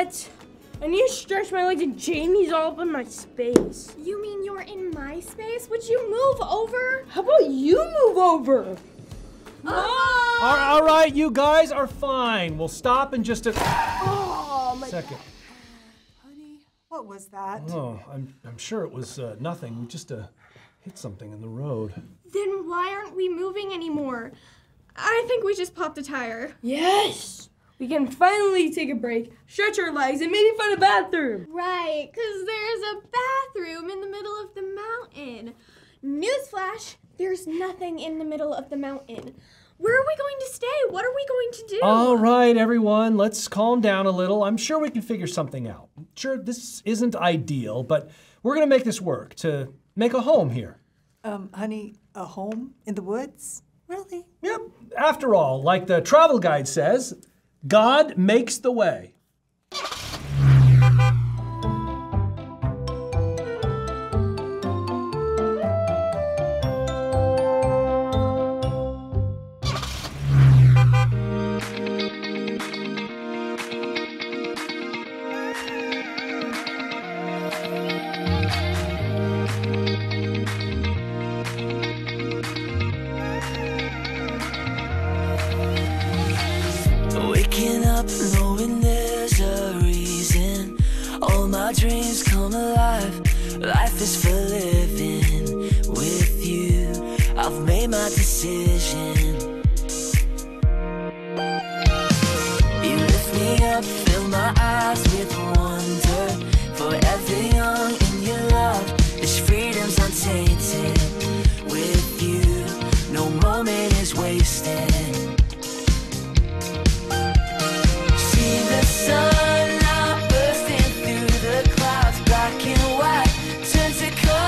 What? I need to stretch my legs and Jamie's all up in my space. You mean you're in my space? Would you move over? How about you move over? All right, you guys are fine. We'll stop in just a second. Honey, what was that? Oh, I'm sure it was nothing. We just hit something in the road. Then why aren't we moving anymore? I think we just popped a tire. Yes! We can finally take a break, stretch our legs, and maybe find a bathroom. Right, because there's a bathroom in the middle of the mountain. Newsflash, there's nothing in the middle of the mountain. Where are we going to stay? What are we going to do? All right, everyone, let's calm down a little. I'm sure we can figure something out. Sure, this isn't ideal, but we're gonna make this work to make a home here. Honey, a home in the woods? Really? Yep, after all, like the travel guide says, God makes the way. Waking up knowing there's a reason. All my dreams come alive. Life is for living with you. I've made my decision. You lift me up, fill my eyes with wonder. Forever young in your love. This freedom's untainted. With you, no moment is wasted. Sun now bursting through the clouds, black and white, turn to color.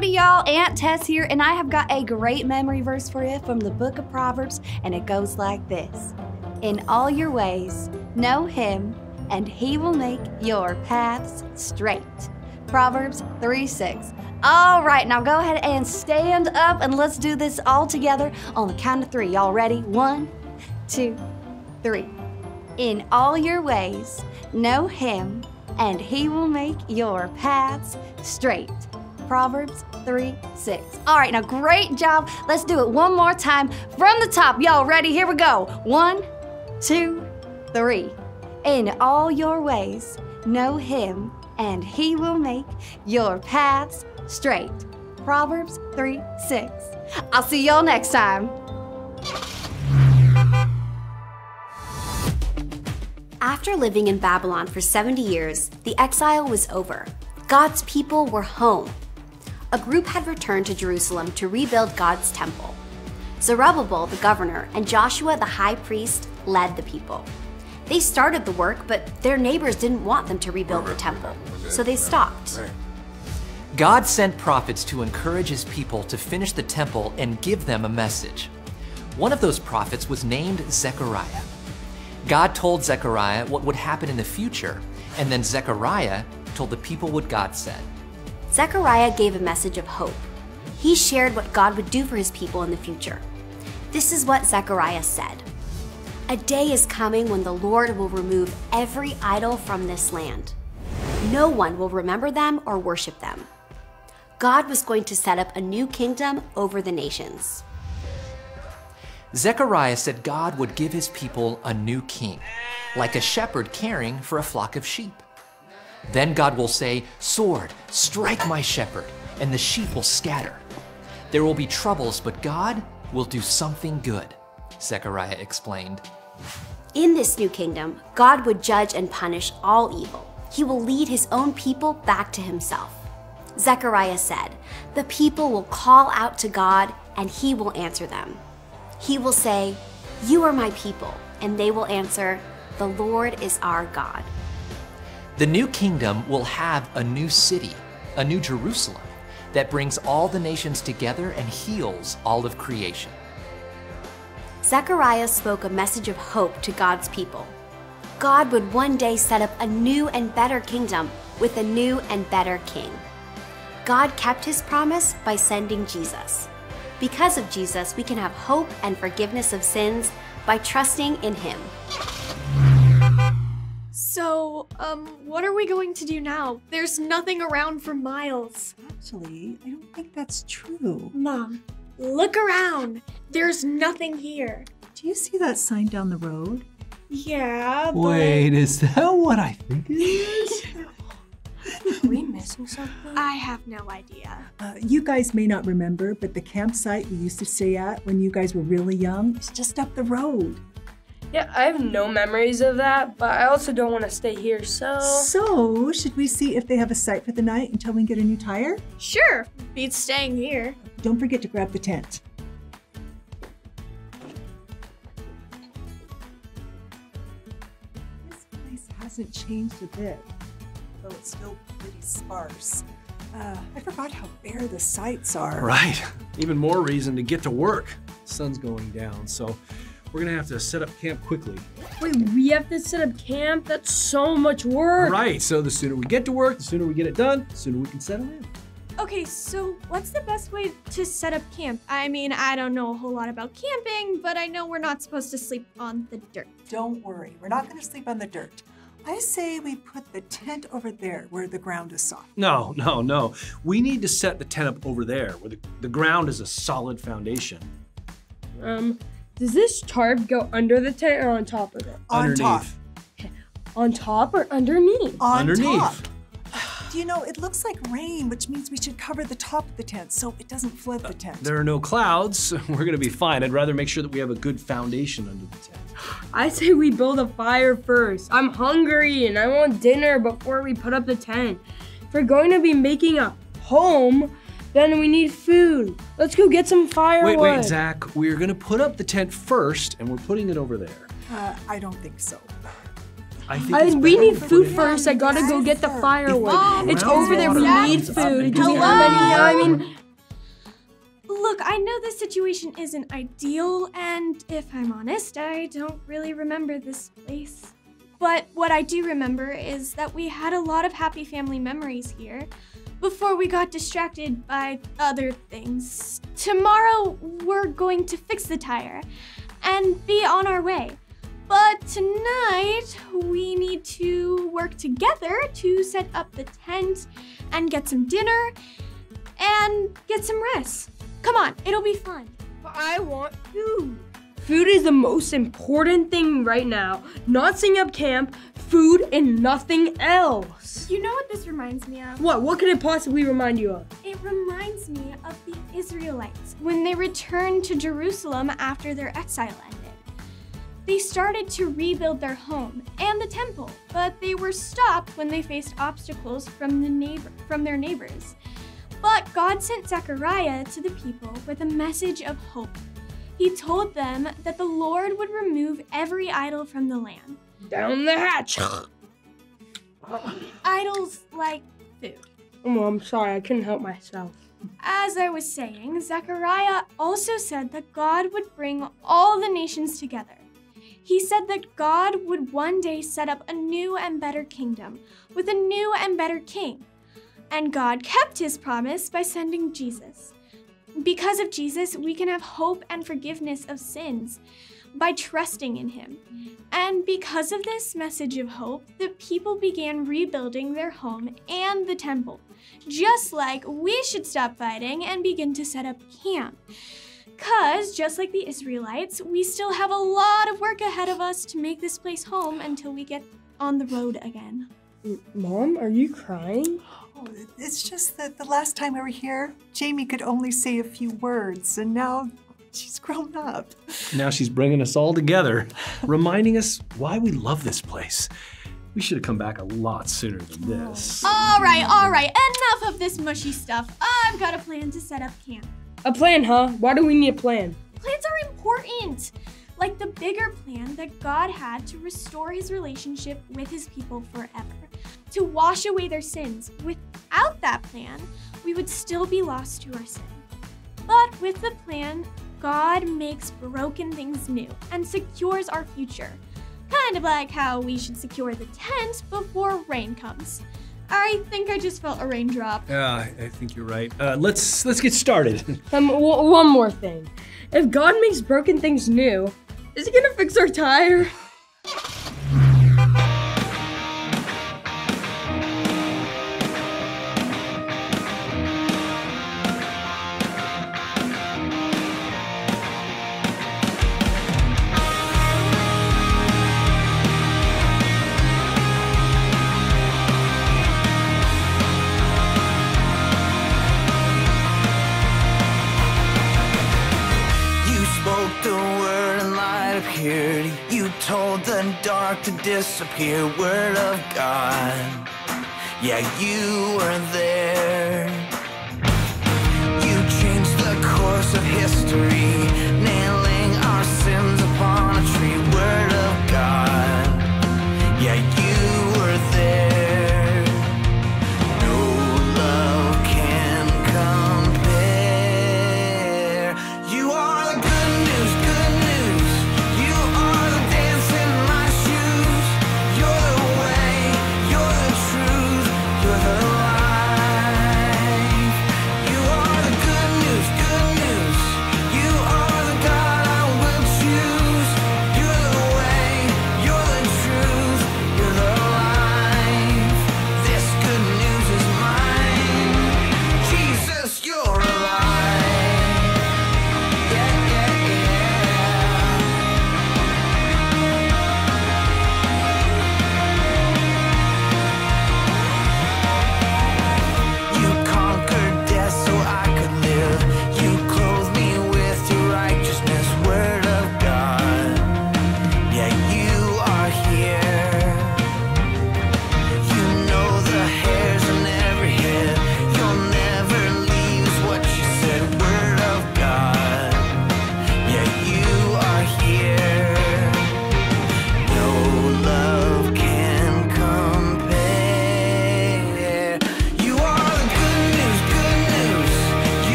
Howdy y'all, Aunt Tess here, and I have got a great memory verse for you from the book of Proverbs, and it goes like this. In all your ways, know him, and he will make your paths straight. Proverbs 3:6. All right, now go ahead and stand up and let's do this all together on the count of 3. Y'all ready? 1, 2, 3. In all your ways, know him, and he will make your paths straight. Proverbs 3:6. All right, now great job. Let's do it one more time from the top. Y'all ready? Here we go. 1, 2, 3. In all your ways, know him, and he will make your paths straight. Proverbs 3:6. I'll see y'all next time. After living in Babylon for 70 years, the exile was over. God's people were home. A group had returned to Jerusalem to rebuild God's temple. Zerubbabel, the governor, and Joshua, the high priest, led the people. They started the work, but their neighbors didn't want them to rebuild the temple, so they stopped. God sent prophets to encourage his people to finish the temple and give them a message. One of those prophets was named Zachariah. God told Zechariah what would happen in the future, and then Zechariah told the people what God said. Zechariah gave a message of hope. He shared what God would do for his people in the future. This is what Zechariah said. A day is coming when the Lord will remove every idol from this land. No one will remember them or worship them. God was going to set up a new kingdom over the nations. Zechariah said God would give his people a new king, like a shepherd caring for a flock of sheep. Then God will say, "Sword, strike my shepherd," and the sheep will scatter. There will be troubles, but God will do something good, Zechariah explained. In this new kingdom, God would judge and punish all evil. He will lead his own people back to himself. Zechariah said, "The people will call out to God, and he will answer them. He will say, 'You are my people,' and they will answer, 'The Lord is our God.'" The new kingdom will have a new city, a new Jerusalem, that brings all the nations together and heals all of creation. Zechariah spoke a message of hope to God's people. God would one day set up a new and better kingdom with a new and better king. God kept his promise by sending Jesus. Because of Jesus, we can have hope and forgiveness of sins by trusting in him. So, what are we going to do now? There's nothing around for miles. Actually, I don't think that's true. Mom, look around. There's nothing here. Do you see that sign down the road? Yeah, but... Wait, is that what I think it is? Are we missing something? I have no idea. You guys may not remember, but the campsite we used to stay at when you guys were really young is just up the road. Yeah, I have no memories of that, but I also don't want to stay here, so... So, should we see if they have a site for the night until we get a new tire? Sure, beats staying here. Don't forget to grab the tent. This place hasn't changed a bit, though it's still pretty sparse. I forgot how bare the sites are. Right. Even more reason to get to work. The sun's going down, so we're gonna have to set up camp quickly. Wait, we have to set up camp? That's so much work. Right, so the sooner we get to work, the sooner we get it done, the sooner we can settle in. Okay, so what's the best way to set up camp? I mean, I don't know a whole lot about camping, but I know we're not supposed to sleep on the dirt. Don't worry, we're not going to sleep on the dirt. I say we put the tent over there where the ground is soft. No. We need to set the tent up over there where the ground is a solid foundation. Does this tarp go under the tent or on top of it? On top. On top or underneath? On Underneath. top. You know, it looks like rain, which means we should cover the top of the tent so it doesn't flood the tent. There are no clouds, so we're gonna be fine. I'd rather make sure that we have a good foundation under the tent. I say we build a fire first. I'm hungry and I want dinner before we put up the tent. If we're going to be making a home, then we need food. Let's go get some firewood. Wait, Zach. We're gonna put up the tent first, and we're putting it over there. I don't think so. I think it's We better need if food we- first. I gotta go get the firewood. It's Around over there. We water. need It's food. Do we hello? have any? I mean, Look, I know this situation isn't ideal, and if I'm honest, I don't really remember this place. But what I do remember is that we had a lot of happy family memories here before we got distracted by other things. Tomorrow, we're going to fix the tire and be on our way. But tonight, we need to work together to set up the tent and get some dinner and get some rest. Come on, it'll be fun. I want food. Food is the most important thing right now. Not setting up camp, food, and nothing else. You know what this reminds me of? What? What could it possibly remind you of? It reminds me of the Israelites when they returned to Jerusalem after their exile ended. They started to rebuild their home and the temple, but they were stopped when they faced obstacles from their neighbors. But God sent Zachariah to the people with a message of hope. He told them that the Lord would remove every idol from the land. Down the hatch. Idols like food. Oh, I'm sorry. I couldn't help myself. As I was saying, Zachariah also said that God would bring all the nations together. He said that God would one day set up a new and better kingdom with a new and better king. And God kept his promise by sending Jesus. Because of Jesus, we can have hope and forgiveness of sins by trusting in him. And because of this message of hope, the people began rebuilding their home and the temple. Just like we should stop fighting and begin to set up camp. Because, just like the Israelites, we still have a lot of work ahead of us to make this place home until we get on the road again. Mom, are you crying? Oh, it's just that the last time we were here, Jamie could only say a few words, and now she's grown up. Now she's bringing us all together, reminding us why we love this place. We should have come back a lot sooner than this. All right, enough of this mushy stuff. I've got a plan to set up camp. A plan, huh? Why do we need a plan? Plans are important. Like the bigger plan that God had to restore his relationship with his people forever, to wash away their sins. Without that plan, we would still be lost to our sin. But with the plan, God makes broken things new and secures our future. Kind of like how we should secure the tent before rain comes. I think I just felt a raindrop. Yeah, I think you're right. Let's get started. One more thing. If God makes broken things new, is he gonna fix our tire? The word and light appeared. You told the dark to disappear. Word of God, yeah, you were there. You changed the course of history, nailing our sins upon a tree. Word of God, yeah, you were there. No love can compare. You are the good news, good news. You are the dance in my shoes. You're the way, you're the truth, you're the life. You are the good news, good news. You are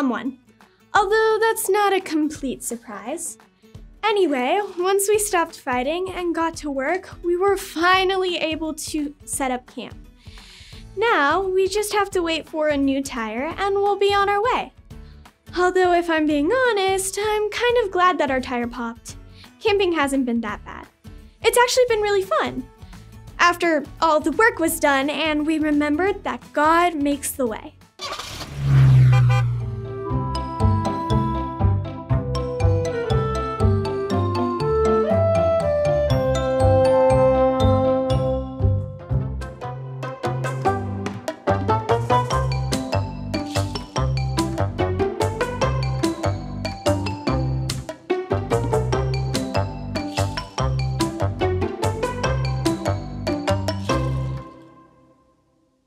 Mom won. Although that's not a complete surprise. Anyway, once we stopped fighting and got to work, we were finally able to set up camp. Now, we just have to wait for a new tire and we'll be on our way. Although if I'm being honest, I'm kind of glad that our tire popped. Camping hasn't been that bad. It's actually been really fun. After all the work was done and we remembered that God makes the way.